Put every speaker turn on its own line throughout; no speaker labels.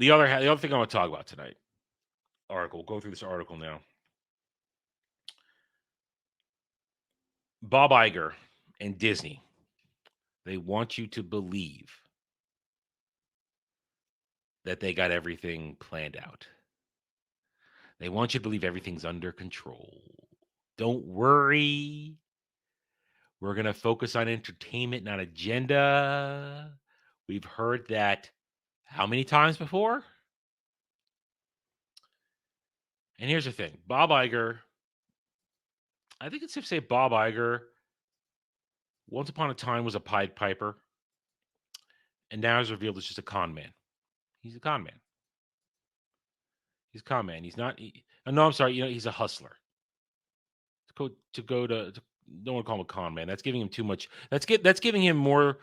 the other thing I want to talk about tonight. Article. We'll go through this article now. Bob Iger and Disney. They want you to believe that they got everything planned out. They want you to believe everything's under control. Don't worry. We're going to focus on entertainment, not agenda. We've heard that how many times before? And here's the thing. Bob Iger, I think it's safe to say Bob Iger, once upon a time was a Pied Piper, and now is revealed as just a con man. He's a con man. He's a con man. He's not. No, I'm sorry. He's a hustler. To go to don't want to call him a con man. That's giving him too much. That's giving him more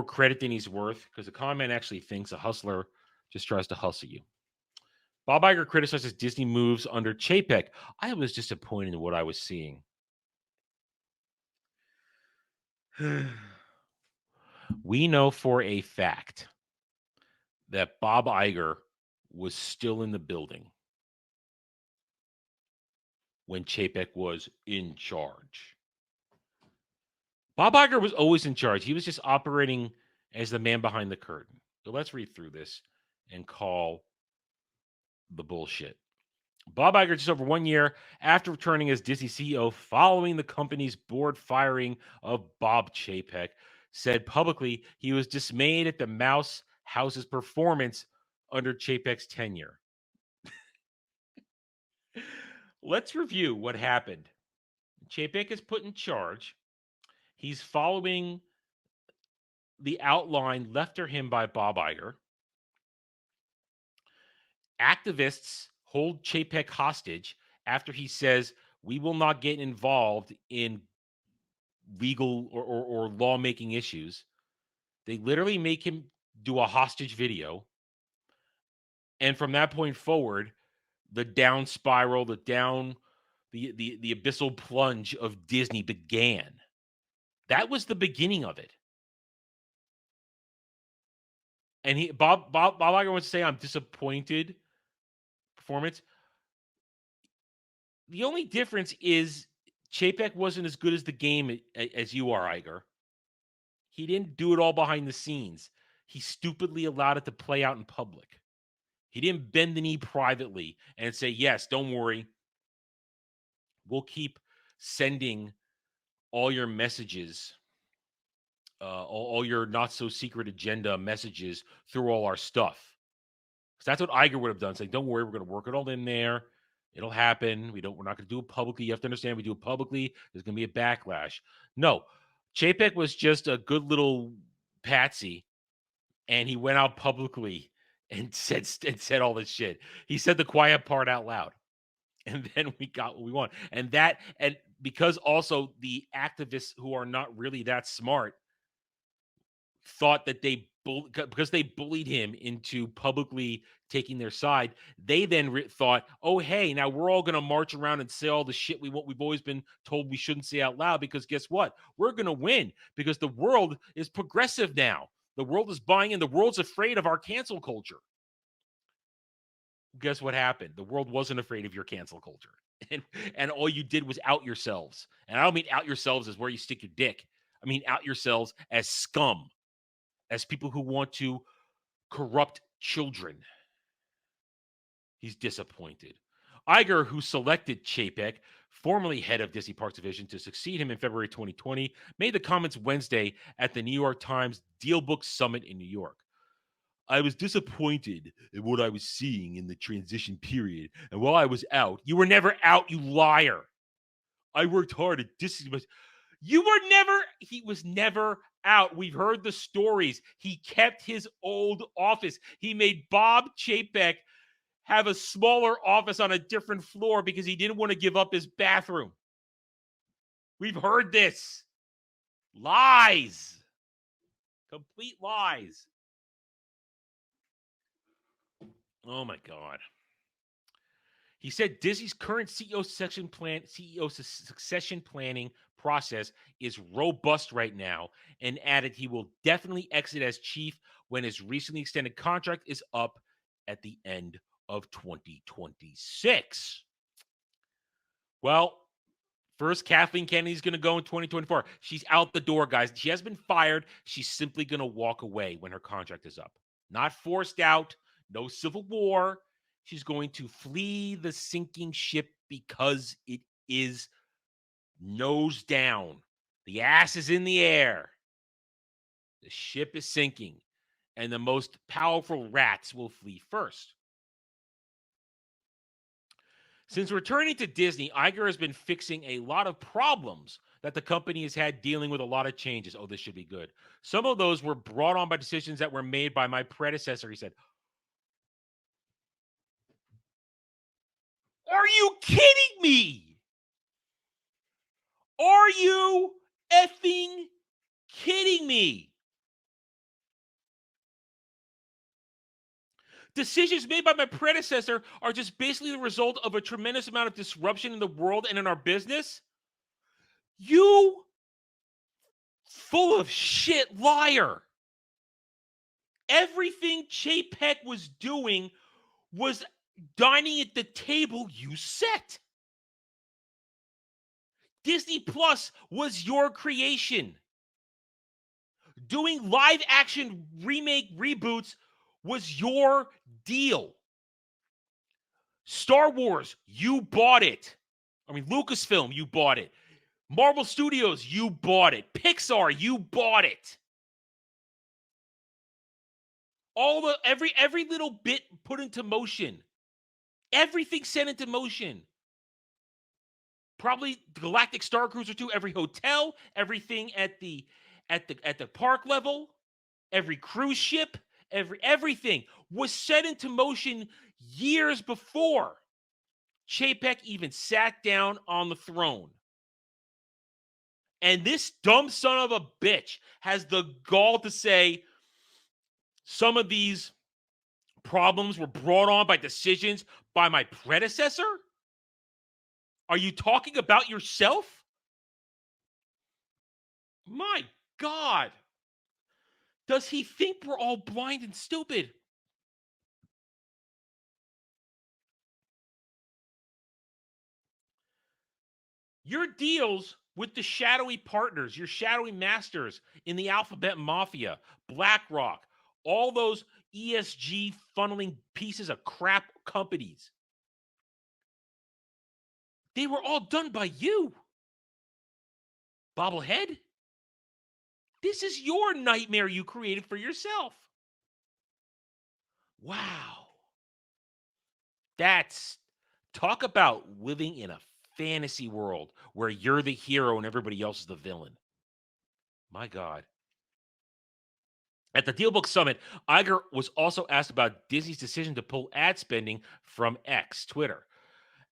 credit than he's worth, because a con man actually thinks a hustler just tries to hustle you. Bob Iger criticizes Disney moves under Chapek. I was disappointed in what I was seeing. We know for a fact that Bob Iger was still in the building when Chapek was in charge. Bob Iger was always in charge. He was just operating as the man behind the curtain. So let's read through this and call the bullshit. Bob Iger, just over 1 year after returning as Disney CEO following the company's board firing of Bob Chapek, said publicly he was dismayed at the Mouse House's performance under Chapek's tenure. Let's review what happened. Chapek is put in charge. He's following the outline left to him by Bob Iger. Activists hold Chapek hostage after he says, we will not get involved in legal or lawmaking issues. They literally make him do a hostage video. And from that point forward, the down spiral, the abyssal plunge of Disney began. That was the beginning of it. And Bob Iger wants to say, I'm disappointed performance. The only difference is Chapek wasn't as good as the game as you are, Iger. He didn't do it all behind the scenes. He stupidly allowed it to play out in public. He didn't bend the knee privately and say, yes, don't worry. We'll keep sending all your messages, all your not so secret agenda messages through all our stuff. Because that's what Iger would have done. Saying, don't worry, we're going to work it all in there. It'll happen. We're not going to do it publicly. You have to understand, we do it publicly, there's going to be a backlash. No, Chapek was just a good little patsy, and he went out publicly and said all this shit. He said the quiet part out loud, and then we got what we want. And because also the activists who are not really that smart thought that because they bullied him into publicly taking their side, they then thought, oh, hey, now we're all going to march around and say all the shit we've always been told we shouldn't say out loud, because guess what? We're going to win, because the world is progressive now. The world is buying in. The world's afraid of our cancel culture. Guess what happened? The world wasn't afraid of your cancel culture. And all you did was out yourselves. And I don't mean out yourselves as where you stick your dick. I mean out yourselves as scum, as people who want to corrupt children. He's disappointed. Iger, who selected Chapek, formerly head of Disney Parks Division, to succeed him in February 2020, made the comments Wednesday at the New York Times Dealbook Summit in New York. I was disappointed in what I was seeing in the transition period. And while I was out, you were never out, you liar. I worked hard at Disney. He was never out. We've heard the stories. He kept his old office. He made Bob Chapek have a smaller office on a different floor because he didn't want to give up his bathroom. We've heard this. Lies. Complete lies. Oh my God. He said Disney's current CEO succession planning process is robust right now, and added he will definitely exit as chief when his recently extended contract is up at the end of 2026. Well, first, Kathleen Kennedy's going to go in 2024. She's out the door, guys. She has been fired. She's simply going to walk away when her contract is up. Not forced out, no civil war. She's going to flee the sinking ship because it is nose down. The ass is in the air. The ship is sinking, and the most powerful rats will flee first. Since returning to Disney, Iger has been fixing a lot of problems that the company has had, dealing with a lot of changes. Oh, this should be good. Some of those were brought on by decisions that were made by my predecessor, he said. Are you kidding me? Are you effing kidding me? Decisions made by my predecessor are just basically the result of a tremendous amount of disruption in the world and in our business? You full of shit liar. Everything Chapek was doing was dining at the table you set. Disney Plus was your creation. Doing live action remake reboots was your deal. Star Wars, you bought it. I mean, Lucasfilm, you bought it. Marvel Studios, you bought it. Pixar, you bought it. All the every little bit put into motion. Everything set into motion. Probably Galactic Star Cruiser 2, every hotel, everything at the park level, every cruise ship, everything was set into motion years before Chapek even sat down on the throne. And this dumb son of a bitch has the gall to say some of these problems were brought on by decisions by my predecessor? Are you talking about yourself? My God. Does he think we're all blind and stupid? Your deals with the shadowy partners, your shadowy masters in the Alphabet Mafia, BlackRock, all those ESG funneling pieces of crap companies, they were all done by you. Bobblehead, this is your nightmare you created for yourself. Wow. That's talk about living in a fantasy world where you're the hero and everybody else is the villain. My God. At the DealBook Summit, Iger was also asked about Disney's decision to pull ad spending from X, Twitter,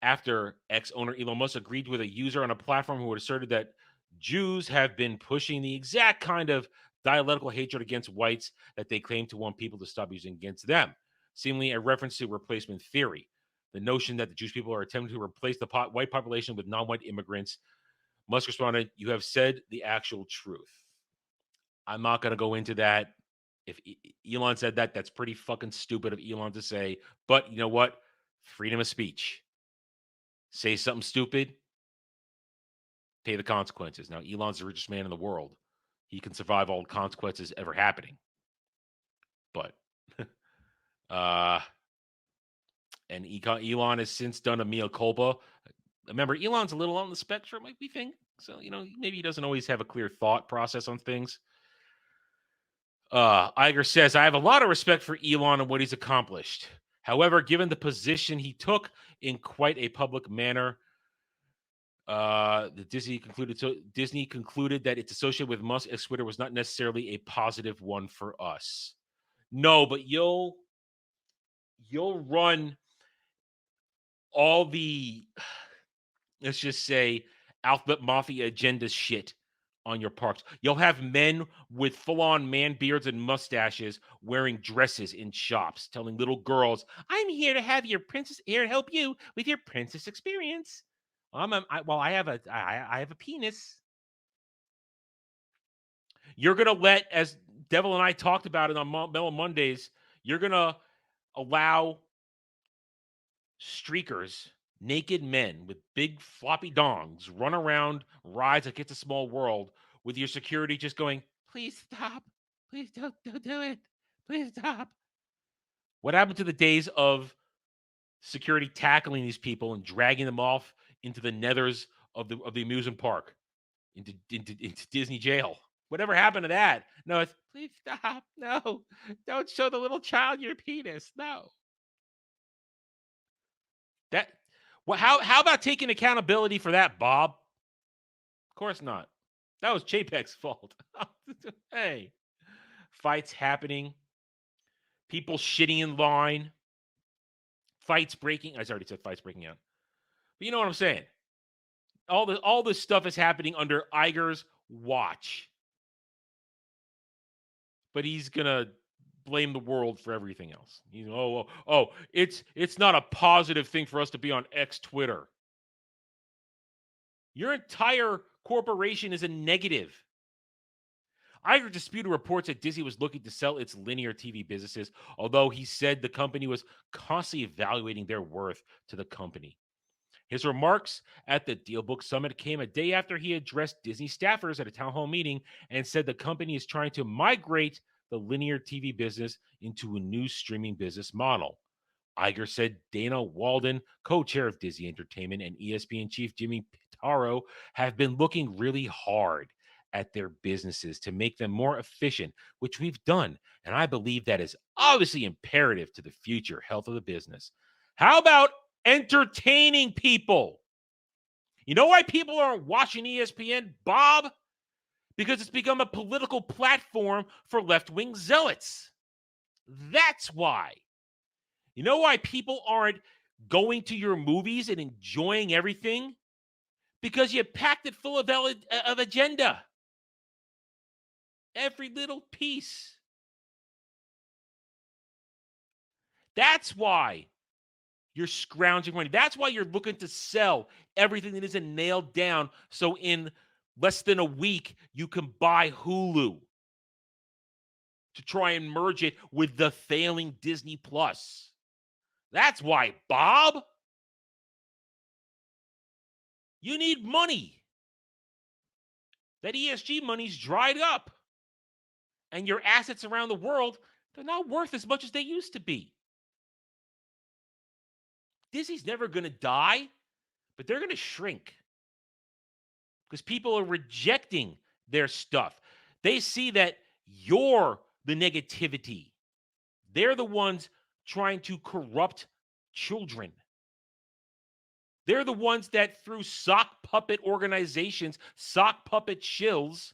after X owner Elon Musk agreed with a user on a platform who had asserted that Jews have been pushing the exact kind of dialectical hatred against whites that they claim to want people to stop using against them, seemingly a reference to replacement theory, the notion that the Jewish people are attempting to replace the white population with non-white immigrants. Musk responded, "You have said the actual truth." I'm not going to go into that. If Elon said that, that's pretty fucking stupid of Elon to say. But you know what? Freedom of speech. Say something stupid, pay the consequences. Now, Elon's the richest man in the world. He can survive all consequences ever happening. But, and Elon has since done a mea culpa. Remember, Elon's a little on the spectrum, like we think. So, maybe he doesn't always have a clear thought process on things. Iger says, I have a lot of respect for Elon and what he's accomplished. However, given the position he took in quite a public manner, the Disney concluded that its association with Musk as Twitter was not necessarily a positive one for us. No, but you'll run all the, let's just say, Alphabet Mafia agenda shit on your parks. You'll have men with full-on man beards and mustaches wearing dresses in shops, telling little girls, "I'm here to have your princess, here to help you with your princess experience." I have a penis. You're gonna let, as Devil and I talked about it on Mellow Mondays, you're gonna allow streakers, naked men with big floppy dongs, run around rides like it's a small world with your security just going, please stop. Please don't do it. Please stop. What happened to the days of security tackling these people and dragging them off into the nethers of the amusement park, into Disney jail? Whatever happened to that? No, it's please stop. No, don't show the little child your penis. No. That well, how about taking accountability for that, Bob? Of course not. That was Chapek's fault. Hey, fights happening, people shitting in line, fights breaking. I already said fights breaking out. But you know what I'm saying? All this stuff is happening under Iger's watch. But he's gonna blame the world for everything else. It's not a positive thing for us to be on X Twitter. Your entire corporation is a negative. Iger disputed reports that Disney was looking to sell its linear TV businesses, although he said the company was constantly evaluating their worth to the company. His remarks at the DealBook Summit came a day after he addressed Disney staffers at a town hall meeting and said the company is trying to migrate the linear TV business into a new streaming business model. Iger said Dana Walden, co-chair of Disney Entertainment, and ESPN chief Jimmy Pitaro have been looking really hard at their businesses to make them more efficient, which we've done. And I believe that is obviously imperative to the future health of the business. How about entertaining people? You know why people aren't watching ESPN, Bob? Because it's become a political platform for left-wing zealots. That's why. You know why people aren't going to your movies and enjoying everything? Because you packed it full of agenda. Every little piece. That's why you're scrounging money. That's why you're looking to sell everything that isn't nailed down. So in less than a week, you can buy Hulu to try and merge it with the failing Disney Plus. That's why, Bob. You need money. That ESG money's dried up. And your assets around the world, they're not worth as much as they used to be. Disney's never going to die, but they're going to shrink because people are rejecting their stuff. They see that you're the negativity. They're the ones trying to corrupt children. They're the ones that through sock puppet organizations, sock puppet shills,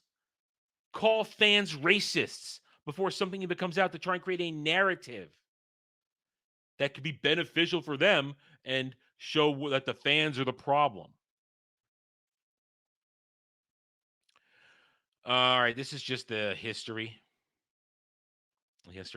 call fans racists before something even comes out to try and create a narrative that could be beneficial for them and show that the fans are the problem. All right, this is just the history. This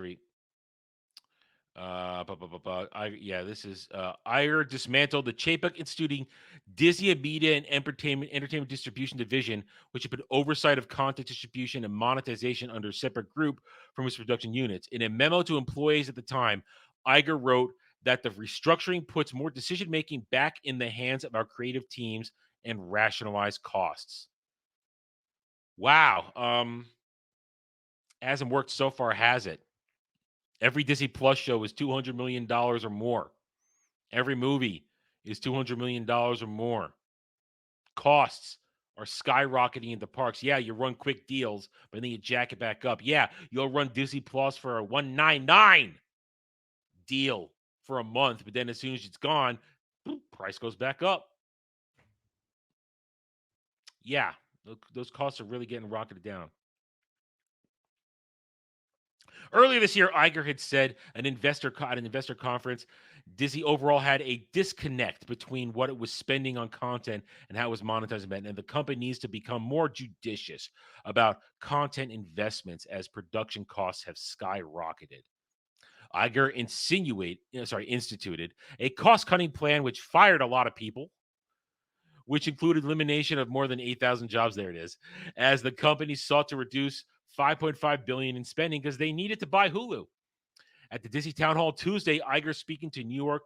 is Iger dismantled the Chapek instituting Disney Media and Entertainment Distribution Division, which had been oversight of content distribution and monetization under a separate group from its production units. In a memo to employees at the time, Iger wrote that the restructuring puts more decision-making back in the hands of our creative teams and rationalize costs. Wow. Hasn't worked so far, has it? Every Disney Plus show is $200 million or more. Every movie is $200 million or more. Costs are skyrocketing into parks. Yeah, you run quick deals, but then you jack it back up. Yeah, you'll run Disney Plus for a $199 deal for a month, but then as soon as it's gone, boop, price goes back up. Yeah, those costs are really getting rocketed down. Earlier this year, Iger had said at an investor conference, Disney overall had a disconnect between what it was spending on content and how it was monetizing it, and the company needs to become more judicious about content investments as production costs have skyrocketed. Iger instituted a cost-cutting plan which fired a lot of people, which included elimination of more than 8,000 jobs. There it is, as the company sought to reduce $5.5 billion in spending because they needed to buy Hulu. At the Disney Town Hall Tuesday, Iger, speaking to New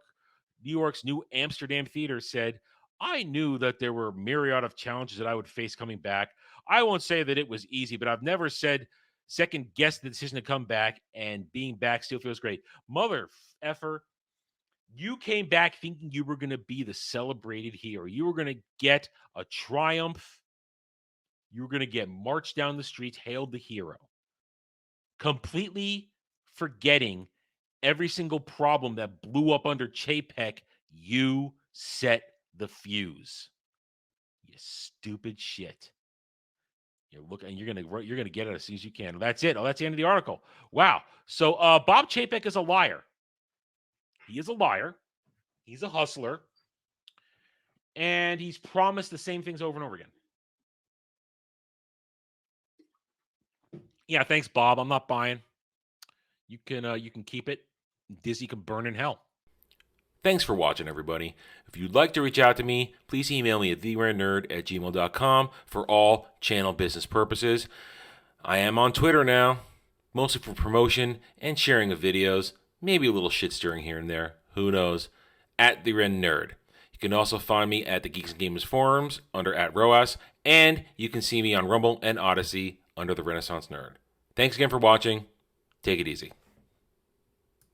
York's New Amsterdam Theater, said, "I knew that there were myriad of challenges that I would face coming back. I won't say that it was easy, but I've never said second guess the decision to come back, and being back still feels great." Mother effer, you came back thinking you were going to be the celebrated hero. You were going to get a triumph. You were going to get marched down the streets, hailed the hero. Completely forgetting every single problem that blew up under Chapek, you set the fuse. You stupid shit. You're gonna get it as soon as you can. That's it. Oh, that's the end of the article. Wow. So Bob Chapek is a liar. He is a liar. He's a hustler. And he's promised the same things over and over again. Yeah, thanks, Bob. I'm not buying. You can keep it. Disney can burn in hell.
Thanks for watching, everybody. If you'd like to reach out to me, please email me at theranernerd@gmail.com for all channel business purposes. I am on Twitter now, mostly for promotion and sharing of videos, maybe a little shit stirring here and there, who knows, at @theranernerd. You can also find me at the Geeks and Gamers forums under @ROAS, and you can see me on Rumble and Odyssey under the Renaissance Nerd. Thanks again for watching. Take it easy.